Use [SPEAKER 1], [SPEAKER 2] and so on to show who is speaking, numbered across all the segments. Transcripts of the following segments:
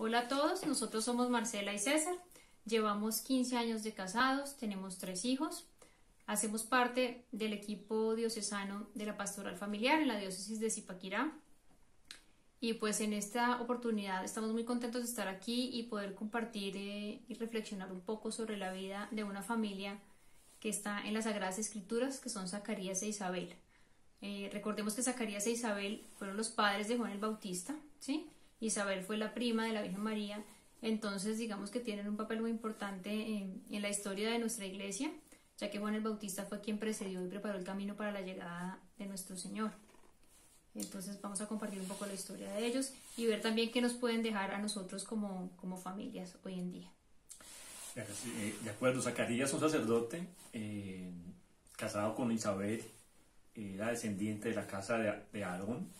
[SPEAKER 1] Hola a todos, nosotros somos Marcela y César, llevamos 15 años de casados, tenemos 3 hijos, hacemos parte del equipo diocesano de la Pastoral Familiar en la diócesis de Zipaquirá y pues en esta oportunidad estamos muy contentos de estar aquí y poder compartir y reflexionar un poco sobre la vida de una familia que está en las Sagradas Escrituras, que son Zacarías e Isabel. Recordemos que Zacarías e Isabel fueron los padres de Juan el Bautista, ¿sí? Isabel fue la prima de la Virgen María, entonces digamos que tienen un papel muy importante en la historia de nuestra iglesia, ya que Juan el Bautista fue quien precedió y preparó el camino para la llegada de nuestro Señor. Entonces vamos a compartir un poco la historia de ellos y ver también qué nos pueden dejar a nosotros como familias hoy en día.
[SPEAKER 2] De acuerdo, Zacarías, un sacerdote, casado con Isabel, era descendiente de la casa de Aarón.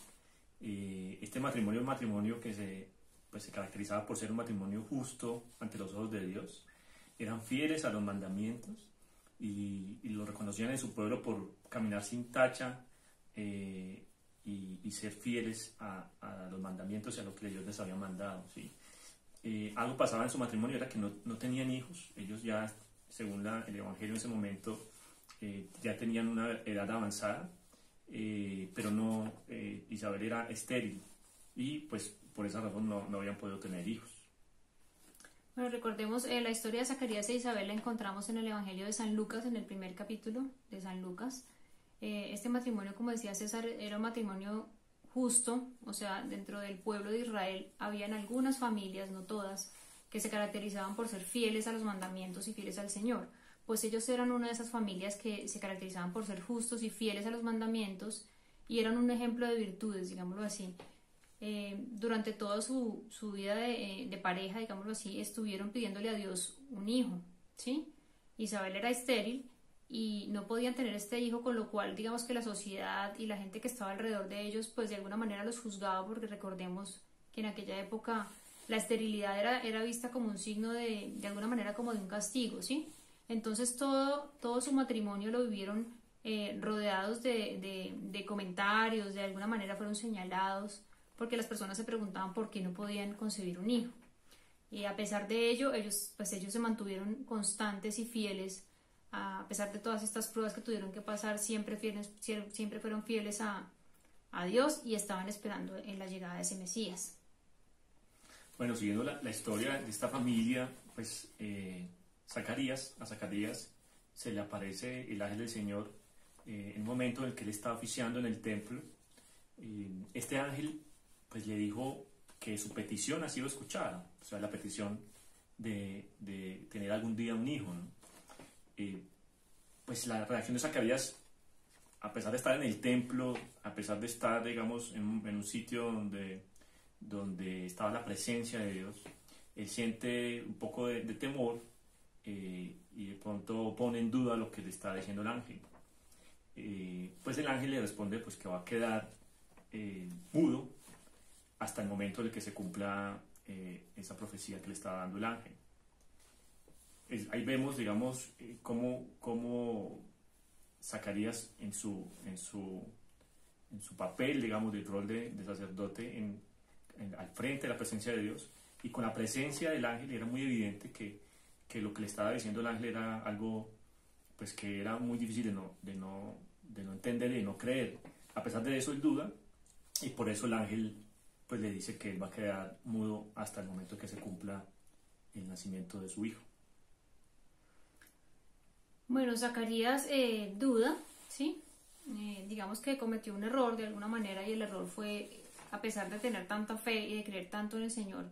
[SPEAKER 2] Este matrimonio es un matrimonio que se caracterizaba por ser un matrimonio justo ante los ojos de Dios. Eran fieles a los mandamientos y lo reconocían en su pueblo por caminar sin tacha y ser fieles a los mandamientos y a lo que Dios les había mandado, ¿sí? Algo pasaba en su matrimonio, era que no tenían hijos. Ellos ya, según el Evangelio en ese momento, ya tenían una edad avanzada, pero no, Isabel era estéril y pues por esa razón no habían podido tener hijos.
[SPEAKER 1] Bueno, recordemos la historia de Zacarías e Isabel la encontramos en el Evangelio de San Lucas, en el primer capítulo de San Lucas. Este matrimonio, como decía César, era un matrimonio justo, o sea, dentro del pueblo de Israel habían algunas familias, no todas, que se caracterizaban por ser fieles a los mandamientos y fieles al Señor. Pues ellos eran una de esas familias que se caracterizaban por ser justos y fieles a los mandamientos y eran un ejemplo de virtudes, digámoslo así. Durante toda su vida de pareja, digámoslo así, estuvieron pidiéndole a Dios un hijo, ¿sí? Isabel era estéril y no podían tener este hijo, con lo cual digamos que la sociedad y la gente que estaba alrededor de ellos pues de alguna manera los juzgaba, porque recordemos que en aquella época la esterilidad era vista como un signo de alguna manera como de un castigo, ¿sí? Entonces todo su matrimonio lo vivieron rodeados de comentarios, de alguna manera fueron señalados, porque las personas se preguntaban por qué no podían concebir un hijo. Y a pesar de ello, ellos se mantuvieron constantes y fieles, a pesar de todas estas pruebas que tuvieron que pasar, siempre fueron fieles a Dios y estaban esperando en la llegada de ese Mesías.
[SPEAKER 2] Bueno, siguiendo la historia de esta familia, pues a Zacarías se le aparece el ángel del Señor en un momento en el que él estaba oficiando en el templo. Este ángel pues le dijo que su petición ha sido escuchada, o sea, la petición de tener algún día un hijo, ¿no? Pues la reacción de Zacarías, a pesar de estar en el templo, a pesar de estar, digamos, en un sitio donde estaba la presencia de Dios, él siente un poco de temor y de pronto pone en duda lo que le está diciendo el ángel. Pues el ángel le responde pues que va a quedar mudo hasta el momento en el que se cumpla esa profecía que le está dando el ángel. Ahí vemos, digamos, cómo Zacarías en su papel, digamos, del rol de sacerdote al frente de la presencia de Dios, y con la presencia del ángel era muy evidente que lo que le estaba diciendo el ángel era algo pues que era muy difícil de no entender y de no creer. A pesar de eso él duda, y por eso el ángel pues le dice que él va a quedar mudo hasta el momento que se cumpla el nacimiento de su hijo.
[SPEAKER 1] Bueno, Zacarías duda, ¿sí? Digamos que cometió un error de alguna manera, y el error fue, a pesar de tener tanta fe y de creer tanto en el Señor,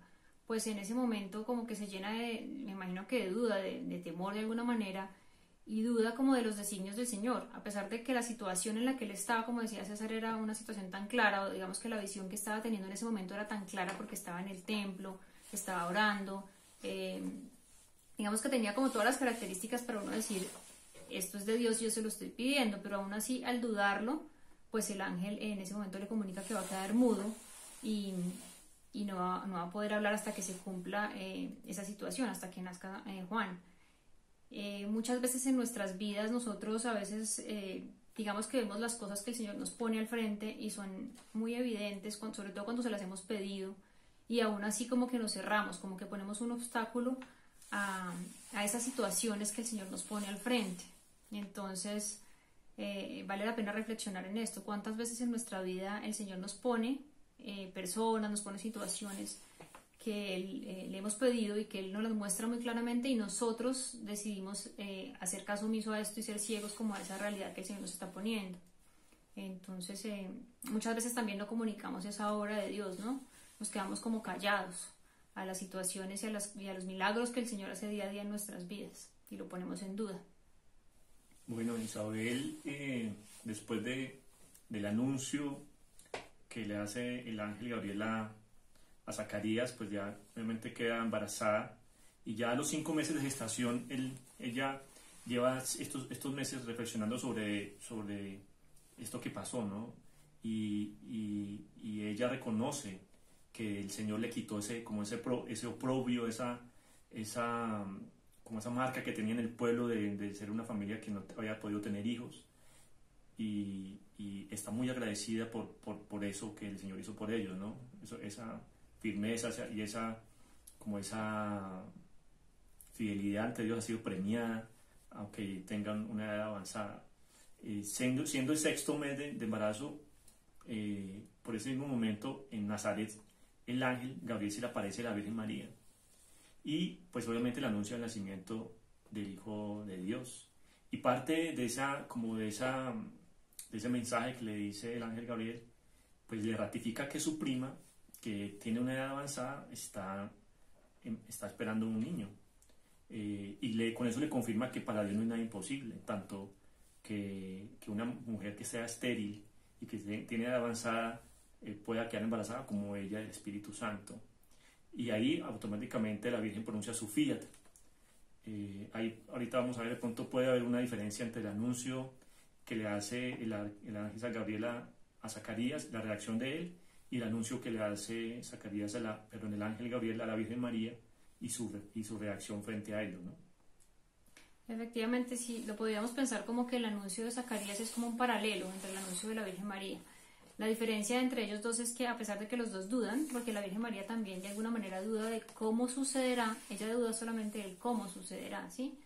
[SPEAKER 1] pues en ese momento como que se llena me imagino que de duda, de temor de alguna manera, y duda como de los designios del Señor, a pesar de que la situación en la que él estaba, como decía César, era una situación tan clara, o digamos que la visión que estaba teniendo en ese momento era tan clara porque estaba en el templo, estaba orando, digamos que tenía como todas las características para uno decir, esto es de Dios, yo se lo estoy pidiendo, pero aún así al dudarlo, pues el ángel en ese momento le comunica que va a quedar mudo y no va a poder hablar hasta que se cumpla esa situación, hasta que nazca Juan. Muchas veces en nuestras vidas nosotros a veces digamos que vemos las cosas que el Señor nos pone al frente y son muy evidentes, sobre todo cuando se las hemos pedido, y aún así como que nos cerramos, como que ponemos un obstáculo a esas situaciones que el Señor nos pone al frente. Entonces, vale la pena reflexionar en esto. ¿Cuántas veces en nuestra vida el Señor nos pone personas, nos pone situaciones que le hemos pedido y que Él nos las muestra muy claramente y nosotros decidimos hacer caso omiso a esto y ser ciegos como a esa realidad que el Señor nos está poniendo? Entonces, muchas veces también no comunicamos esa obra de Dios, ¿no? Nos quedamos como callados a las situaciones y a los milagros que el Señor hace día a día en nuestras vidas y lo ponemos en duda.
[SPEAKER 2] Bueno, Isabel, después del anuncio que le hace el ángel Gabriel a Zacarías, pues ya obviamente queda embarazada y ya a los 5 meses de gestación ella lleva estos meses reflexionando sobre esto que pasó, ¿no? Y ella reconoce que el Señor le quitó ese oprobio, como esa marca que tenía en el pueblo de ser una familia que no había podido tener hijos, y está muy agradecida por eso que el Señor hizo por ellos, ¿no? Esa firmeza y esa fidelidad ante Dios ha sido premiada, aunque tengan una edad avanzada. Siendo el 6º mes de embarazo, por ese mismo momento en Nazaret, el ángel Gabriel se le aparece a la Virgen María y pues obviamente le anuncia el nacimiento del Hijo de Dios, y parte de ese mensaje que le dice el ángel Gabriel, pues le ratifica que su prima, que tiene una edad avanzada, está esperando un niño, y con eso le confirma que para Dios no hay nada imposible, tanto que una mujer que sea estéril y que tiene edad avanzada pueda quedar embarazada, como ella, el Espíritu Santo. Y ahí automáticamente la Virgen pronuncia su fiat. Ahí ahorita vamos a ver, de pronto puede haber una diferencia entre el anuncio que le hace el ángel Gabriel a Zacarías, la reacción de él, y el anuncio que le hace el ángel Gabriel a la Virgen María y su reacción frente a ello, ¿no?
[SPEAKER 1] Efectivamente, sí, lo podríamos pensar como que el anuncio de Zacarías es como un paralelo entre el anuncio de la Virgen María. La diferencia entre ellos dos es que, a pesar de que los dos dudan, porque la Virgen María también de alguna manera duda de cómo sucederá, ella duda solamente del cómo sucederá, ¿sí?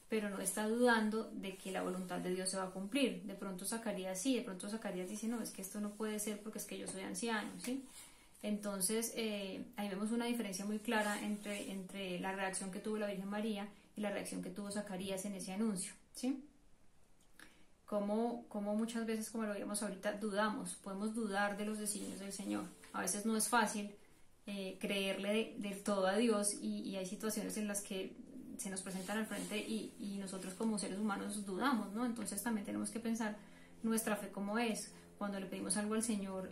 [SPEAKER 1] Pero no está dudando de que la voluntad de Dios se va a cumplir. De pronto Zacarías sí, de pronto Zacarías dice, no, es que esto no puede ser porque es que yo soy anciano, ¿sí? Entonces, ahí vemos una diferencia muy clara entre la reacción que tuvo la Virgen María y la reacción que tuvo Zacarías en ese anuncio, ¿sí? Como muchas veces, como lo vimos ahorita, podemos dudar de los designios del Señor. A veces no es fácil creerle del todo a Dios y hay situaciones en las que se nos presentan al frente y nosotros como seres humanos dudamos, ¿no? Entonces también tenemos que pensar nuestra fe cómo es. Cuando le pedimos algo al Señor,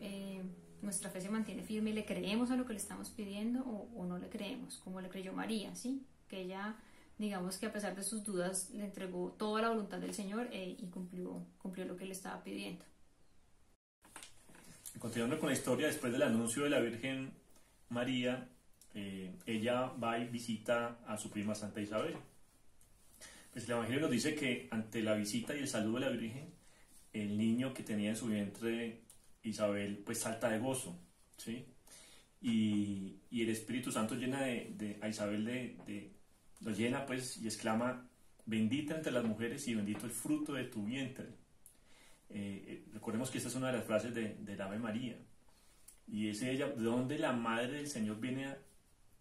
[SPEAKER 1] nuestra fe se mantiene firme y le creemos a lo que le estamos pidiendo o no le creemos, como le creyó María, ¿sí? Que ella, digamos que a pesar de sus dudas, le entregó toda la voluntad del Señor y cumplió lo que le estaba pidiendo.
[SPEAKER 2] Continuando con la historia, después del anuncio de la Virgen María, ella va y visita a su prima Santa Isabel. Pues el Evangelio nos dice que ante la visita y el saludo de la Virgen, el niño que tenía en su vientre Isabel pues salta de gozo, ¿sí? Y el Espíritu Santo llena a Isabel lo llena pues y exclama: bendita entre las mujeres y bendito el fruto de tu vientre. Recordemos que esta es una de las frases de la Ave María, y es ella, de donde la Madre del Señor viene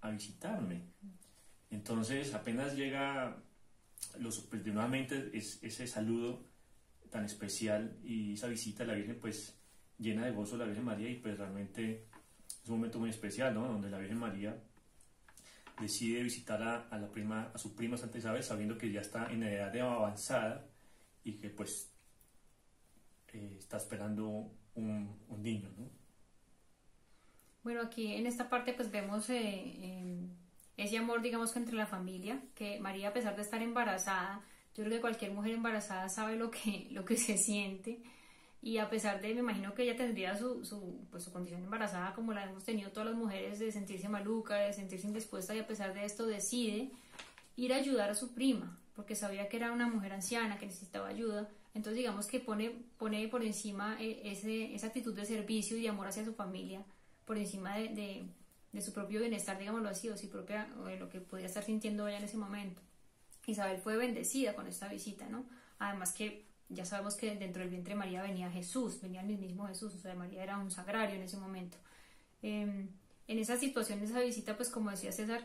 [SPEAKER 2] a visitarme. Entonces apenas llega pues nuevamente ese saludo tan especial y esa visita a la Virgen pues llena de gozo a la Virgen María, y pues realmente es un momento muy especial, ¿no? Donde la Virgen María decide visitar a su prima Santa Isabel, sabiendo que ya está en edad avanzada y que pues está esperando un niño, ¿no?
[SPEAKER 1] Bueno, aquí en esta parte pues vemos ese amor, digamos, que entre la familia, que María, a pesar de estar embarazada, yo creo que cualquier mujer embarazada sabe lo que se siente, y a pesar de, me imagino que ella tendría su condición embarazada como la hemos tenido todas las mujeres, de sentirse maluca, de sentirse indispuesta, y a pesar de esto decide ir a ayudar a su prima, porque sabía que era una mujer anciana que necesitaba ayuda. Entonces digamos que pone por encima esa actitud de servicio y de amor hacia su familia, por encima de de su propio bienestar, digámoslo así, o de lo que podía estar sintiendo ella en ese momento. Isabel fue bendecida con esta visita, ¿no? Además que ya sabemos que dentro del vientre de María venía Jesús, venía el mismo Jesús, o sea, María era un sagrario en ese momento. En esa situación, en esa visita, pues como decía César,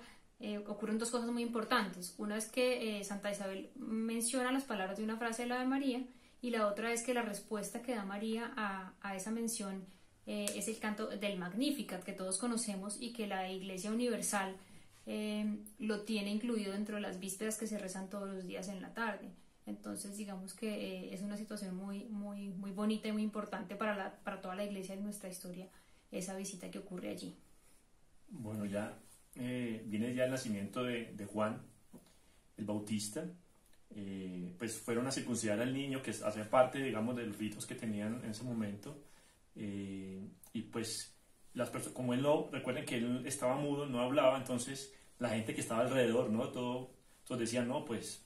[SPEAKER 1] ocurren dos cosas muy importantes. Una es que Santa Isabel menciona las palabras de una frase de la Ave María, y la otra es que la respuesta que da María a esa mención es el canto del Magnificat, que todos conocemos y que la Iglesia Universal lo tiene incluido dentro de las vísperas que se rezan todos los días en la tarde. Entonces digamos que es una situación muy, muy, muy bonita y muy importante para toda la Iglesia en nuestra historia, esa visita que ocurre allí.
[SPEAKER 2] Bueno, ya viene ya el nacimiento de Juan el Bautista. Pues fueron a circuncidar al niño, que hace parte, digamos, de los ritos que tenían en ese momento, y pues como él recuerden que él estaba mudo, no hablaba, entonces la gente que estaba alrededor, ¿no? Todos decían, no, pues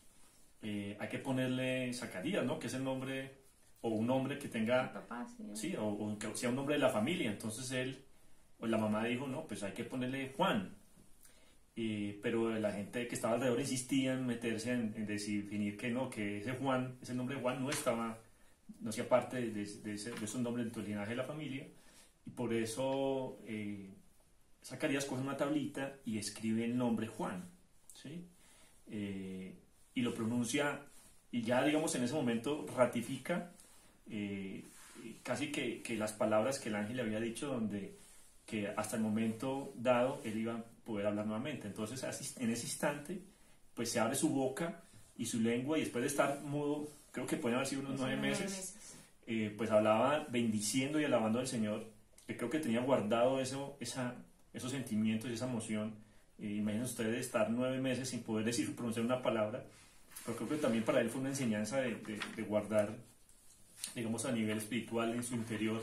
[SPEAKER 2] hay que ponerle Zacarías, ¿no? Que es el nombre, o un nombre que tenga,
[SPEAKER 1] papá,
[SPEAKER 2] sí, o que sea un nombre de la familia. Entonces la mamá dijo, no, pues hay que ponerle Juan. Pero la gente que estaba alrededor insistía en meterse en definir que no, que ese nombre de Juan no hacía parte de esos nombres del linaje de la familia, y por eso Zacarías coge una tablita y escribe el nombre Juan, ¿sí? Y lo pronuncia, y ya digamos en ese momento ratifica casi que las palabras que el ángel le había dicho, que hasta el momento dado él iba a poder hablar nuevamente. Entonces en ese instante pues se abre su boca y su lengua, y después de estar mudo, creo que pueden haber sido unos 9 meses, pues hablaba bendiciendo y alabando al Señor, que creo que tenía guardado esos sentimientos y esa emoción. Imagínense ustedes estar 9 meses sin poder pronunciar una palabra, pero creo que también para él fue una enseñanza de guardar, digamos, a nivel espiritual en su interior,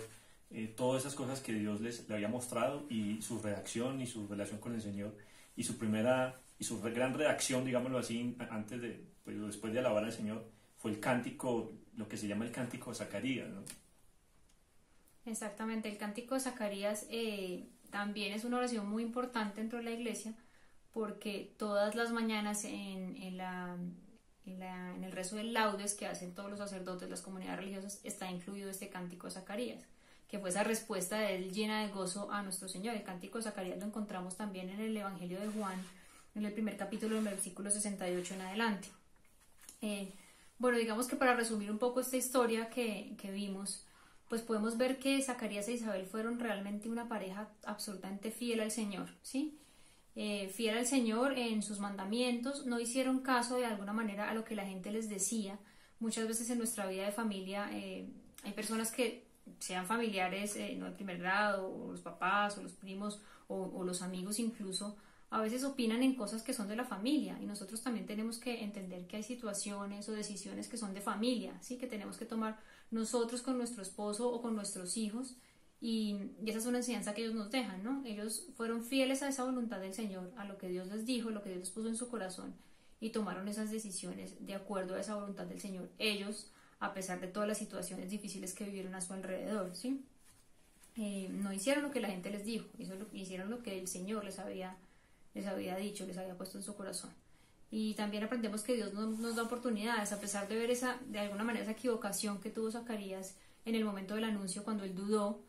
[SPEAKER 2] todas esas cosas que Dios le había mostrado, y su redacción y su relación con el Señor, y su gran redacción, digámoslo así, pues, después de alabar al Señor, fue el cántico, lo que se llama el cántico de Zacarías, ¿no?
[SPEAKER 1] Exactamente, el cántico de Zacarías también es una oración muy importante dentro de la iglesia, porque todas las mañanas en el rezo del laudes que hacen todos los sacerdotes, las comunidades religiosas, está incluido este cántico de Zacarías, que fue esa respuesta de él llena de gozo a nuestro Señor. El cántico de Zacarías lo encontramos también en el Evangelio de Juan, en el primer capítulo, en el versículo 68 en adelante. Bueno, digamos que para resumir un poco esta historia que vimos, pues podemos ver que Zacarías e Isabel fueron realmente una pareja absolutamente fiel al Señor, ¿sí? Fiel al Señor en sus mandamientos, no hicieron caso de alguna manera a lo que la gente les decía. Muchas veces en nuestra vida de familia hay personas que, sean familiares no de primer grado, o los papás, o los primos, o los amigos incluso, a veces opinan en cosas que son de la familia, y nosotros también tenemos que entender que hay situaciones o decisiones que son de familia, ¿sí? Que tenemos que tomar nosotros con nuestro esposo o con nuestros hijos, y esa es una enseñanza que ellos nos dejan, ¿no? Ellos fueron fieles a esa voluntad del Señor, a lo que Dios les dijo, lo que Dios les puso en su corazón, y tomaron esas decisiones de acuerdo a esa voluntad del Señor, ellos, a pesar de todas las situaciones difíciles que vivieron a su alrededor, ¿sí? No hicieron lo que la gente les dijo, hicieron lo que el Señor les había dicho, les había puesto en su corazón. Y también aprendemos que Dios nos da oportunidades, a pesar de ver de alguna manera esa equivocación que tuvo Zacarías en el momento del anuncio, cuando él dudó,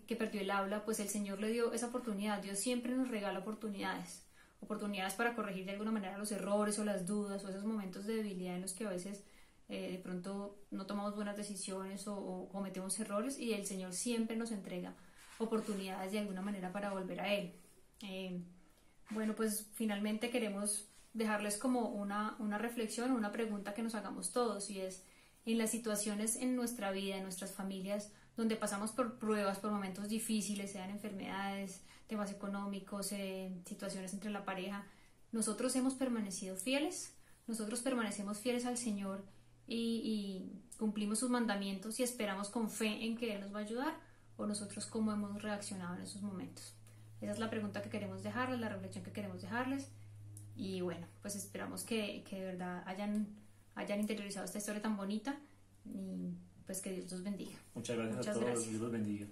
[SPEAKER 1] que perdió el habla, pues el Señor le dio esa oportunidad. Dios siempre nos regala oportunidades para corregir de alguna manera los errores o las dudas o esos momentos de debilidad en los que a veces de pronto no tomamos buenas decisiones o cometemos errores, y el Señor siempre nos entrega oportunidades de alguna manera para volver a Él. Bueno, pues finalmente queremos dejarles como una reflexión, una pregunta que nos hagamos todos, y es: en las situaciones en nuestra vida, en nuestras familias, donde pasamos por pruebas, por momentos difíciles, sean enfermedades, temas económicos, situaciones entre la pareja, ¿nosotros hemos permanecido fieles? ¿Nosotros permanecemos fieles al Señor y cumplimos sus mandamientos y esperamos con fe en que Él nos va a ayudar? ¿O nosotros cómo hemos reaccionado en esos momentos? Esa es la pregunta que queremos dejarles, la reflexión que queremos dejarles. Y bueno, pues esperamos que de verdad hayan interiorizado esta historia tan bonita, y pues que Dios los bendiga.
[SPEAKER 2] Muchas gracias a todos, Dios los bendiga.